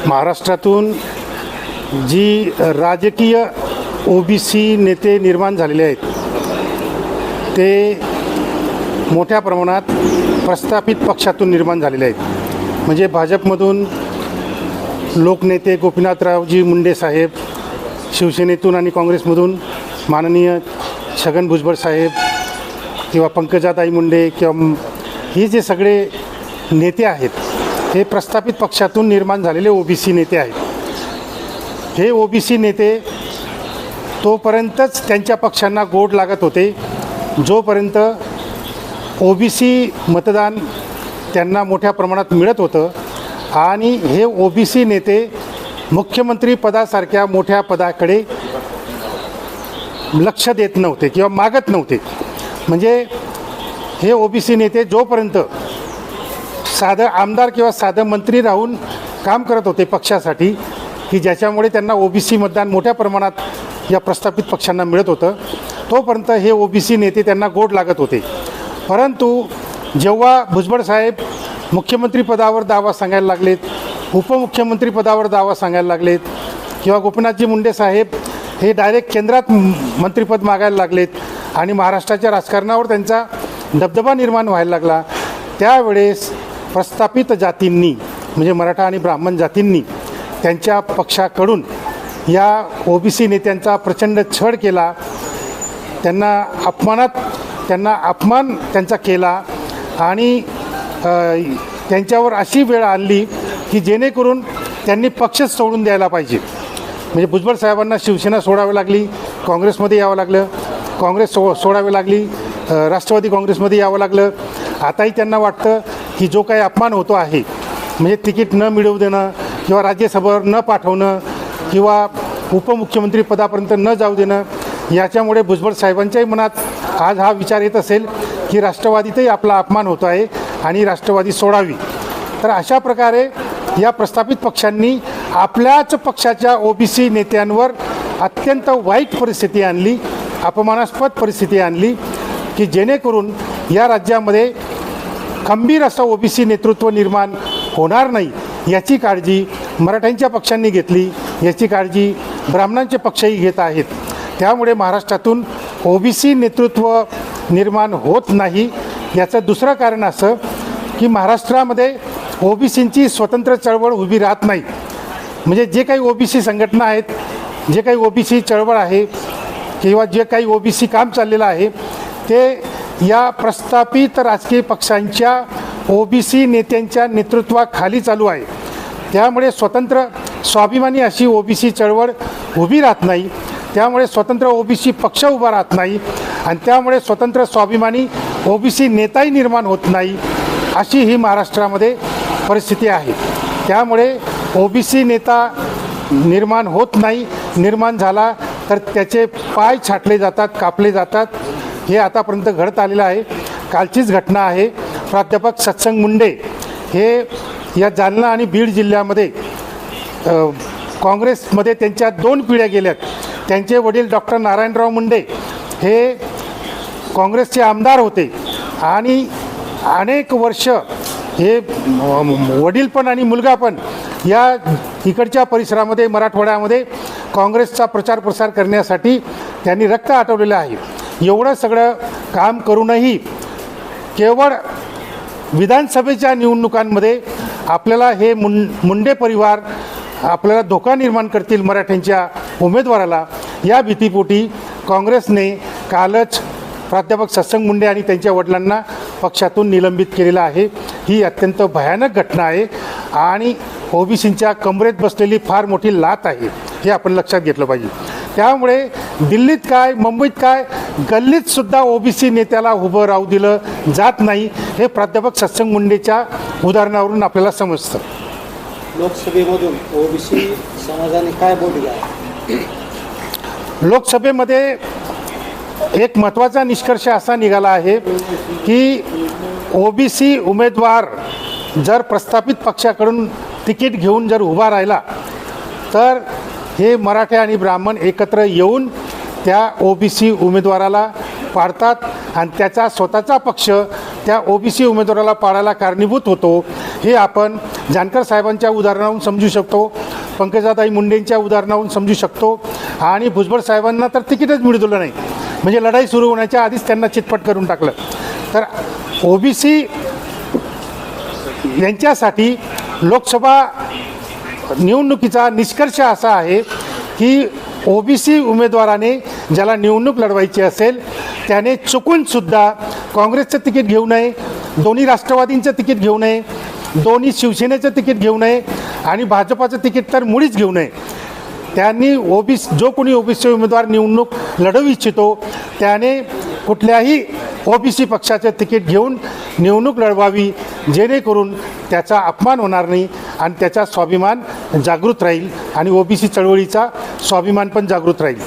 महाराष्ट्रातून जी राजकीय ओबीसी नेते निर्माण झालेले आहेत ते मोठ्या प्रमाणात प्रस्थापित पक्षातून निर्माण झालेले आहेत. म्हणजे भाजपमधून लोकनेते गोपीनाथरावजी मुंडे साहेब, शिवसेनेतून आणि काँग्रेसमधून माननीय छगन भुजबळ साहेब किंवा पंकजाताई मुंडे किंवा हे जे सगळे नेते आहेत हे प्रस्थापित पक्षातून निर्माण झालेले ओबीसी नेते आहेत. हे ओबीसी नेते तोपर्यंतच त्यांच्या पक्षांना गोड लागत होते जोपर्यंत ओबीसी मतदान त्यांना मोठ्या प्रमाणात मिळत होतं. आणि हे ओबीसी नेते मुख्यमंत्री पदासारख्या मोठ्या पदाकडे लक्ष देत नव्हते किंवा मागत नव्हते. म्हणजे हे ओबीसी नेते जोपर्यंत साधं आमदार किंवा साधं मंत्री राहून काम करत होते पक्षासाठी की ज्याच्यामुळे त्यांना ओबीसी मतदान मोठ्या प्रमाणात या प्रस्थापित पक्षांना मिळत होतं, तोपर्यंत हे ओबीसी नेते त्यांना गोड लागत होते. परंतु जेव्हा भुजबळ साहेब मुख्यमंत्री पदावर दावा सांगायला लागलेत, उपमुख्यमंत्री पदावर दावा सांगायला लागलेत किंवा गोपीनाथजी मुंडे साहेब हे डायरेक्ट केंद्रात मंत्रिपद मागायला लागलेत आणि महाराष्ट्राच्या राजकारणावर त्यांचा दबदबा निर्माण व्हायला लागला, त्यावेळेस प्रस्थापित जातींनी म्हणजे मराठा आणि ब्राह्मण जातींनी त्यांच्या पक्षाकडून या ओबीसी नेत्यांचा प्रचंड छळ केला. त्यांना अपमान त्यांचा केला आणि त्यांच्यावर अशी वेळ आणली की जेणेकरून त्यांनी पक्षच सोडून द्यायला पाहिजे. म्हणजे भुजबळ साहेबांना शिवसेना सोडावी लागली, काँग्रेसमध्ये यावं लागलं, काँग्रेस सोडावी लागली, राष्ट्रवादी काँग्रेसमध्ये यावं लागलं. आताही त्यांना वाटतं की जो काही अपमान होतो आहे म्हणजे तिकीट न मिळवू देणं किंवा राज्यसभेवर न पाठवणं किंवा उपमुख्यमंत्री पदापर्यंत न जाऊ देणं, याच्यामुळे भुजबळ साहेबांच्याही मनात आज हा विचार येत असेल की राष्ट्रवादीतही आपला अपमान होतो आहे आणि राष्ट्रवादी सोडावी. तर अशा प्रकारे या प्रस्थापित पक्षांनी आपल्याच पक्षाच्या ओबीसी नेत्यांवर अत्यंत वाईट परिस्थिती आणली, अपमानास्पद परिस्थिती आणली की जेणेकरून या राज्यामध्ये खंबीर असं ओबीसी नेतृत्व निर्माण होणार नाही याची काळजी मराठ्यांच्या पक्षांनी घेतली, याची काळजी ब्राह्मणांचे पक्षही घेत आहेत. त्यामुळे महाराष्ट्रातून ओबीसी नेतृत्व निर्माण होत नाही. याचं दुसरं कारण असं की महाराष्ट्रामध्ये ओबीसींची स्वतंत्र चळवळ उभी राहत नाही. म्हणजे जे काही ओबीसी संघटना आहेत, जे काही ओबीसी चळवळ आहे किंवा जे काही ओबीसी काम चाललेलं आहे ते या प्रस्थापित राजकीय पक्षांच्या ओबीसी नेत्यांच्या नेतृत्वाखाली चालू आहे. त्यामुळे स्वतंत्र स्वाभिमानी अशी ओबीसी चळवळ उभी राहत नाही, त्यामुळे स्वतंत्र ओबीसी पक्ष उभा राहत नाही आणि त्यामुळे स्वतंत्र स्वाभिमानी ओबीसी नेताही निर्माण होत नाही, अशी ही महाराष्ट्रामध्ये परिस्थिती आहे. त्यामुळे ओबीसी नेता निर्माण होत नाही, निर्माण झाला तर त्याचे पाय छाटले जातात, कापले जातात. हे आतापर्यंत घडत आलेलं आहे. कालचीच घटना आहे. प्राध्यापक सत्संग मुंडे हे या जालना आणि बीड जिल्ह्यामध्ये काँग्रेसमध्ये त्यांच्या 2 पिढ्या गेल्यात. त्यांचे वडील डॉक्टर नारायणराव मुंडे हे काँग्रेसचे आमदार होते आणि अनेक वर्ष हे वडील पण आणि मुलगा पण या इकडच्या परिसरामध्ये मराठवाड्यामध्ये काँग्रेसचा प्रचार प्रसार करण्यासाठी त्यांनी रक्त आटवलेलं आहे. एवढं सगळं काम करूनही केवळ विधानसभेच्या निवडणुकांमध्ये आपल्याला हे मुंडे परिवार आपल्याला धोका निर्माण करतील मराठ्यांच्या उमेदवाराला, या भीतीपोटी काँग्रेसने कालच प्राध्यापक सत्संग मुंडे आणि त्यांच्या वडिलांना पक्षातून निलंबित केलेलं आहे. ही अत्यंत भयानक घटना आहे आणि ओबीसींच्या कमरेत बसलेली फार मोठी लात आहे, हे आपण लक्षात घेतलं पाहिजे. त्यामुळे दिल्लीत काय, मुंबईत काय, गल्लीतसुद्धा ओबीसी नेत्याला उभं राहू दिलं जात नाही, हे प्राध्यापक सत्संग मुंडेच्या उदाहरणावरून आपल्याला समजतं. लोकसभेमधून ओबीसी समाजाने काय बोलले? लोकसभेमध्ये एक महत्त्वाचा निष्कर्ष असा निघाला आहे की ओबीसी उमेदवार जर प्रस्थापित पक्षाकडून तिकीट घेऊन जर उभा राहिला तर हे मराठे आणि ब्राह्मण एकत्र येऊन त्या ओबीसी उमेदवाराला पाडतात आणि त्याचा स्वतःचा पक्ष त्या ओबीसी उमेदवाराला पाडायला कारणीभूत होतो. हे आपण जानकर साहेबांच्या उदाहरणावरून समजू शकतो, पंकजाताई मुंडेंच्या उदाहरणावरून समजू शकतो आणि भुजबळ साहेबांना तर तिकीटच मिळवलं नाही, म्हणजे लढाई सुरू होण्याच्या आधीच त्यांना चितपट करून टाकलं. तर ओबीसी यांच्यासाठी लोकसभा निवडणुकीचा निष्कर्ष असा आहे की ओबीसी उमेदवाराने ज्याला निवडणूक लढवायची असेल त्याने चुकूनसुद्धा काँग्रेसचं तिकीट घेऊ नये, दोन्ही राष्ट्रवादींचं तिकीट घेऊ नये, दोन्ही शिवसेनेचं तिकीट घेऊ नये आणि भाजपाचं तिकीट तर मुळीच घेऊ नये. त्यांनी जो कोणी ओबीसी उमेदवार निवडणूक लढवू इच्छितो त्याने कुठल्याही ओबीसी पक्षाचे तिकीट घेऊन निवडणूक लढवावी, जेणेकरून त्याचा अपमान होणार नाही आणि त्याचा स्वाभिमान जागृत राहील आणि ओबीसी चळवळीचा स्वाभिमान पण जागृत राहील.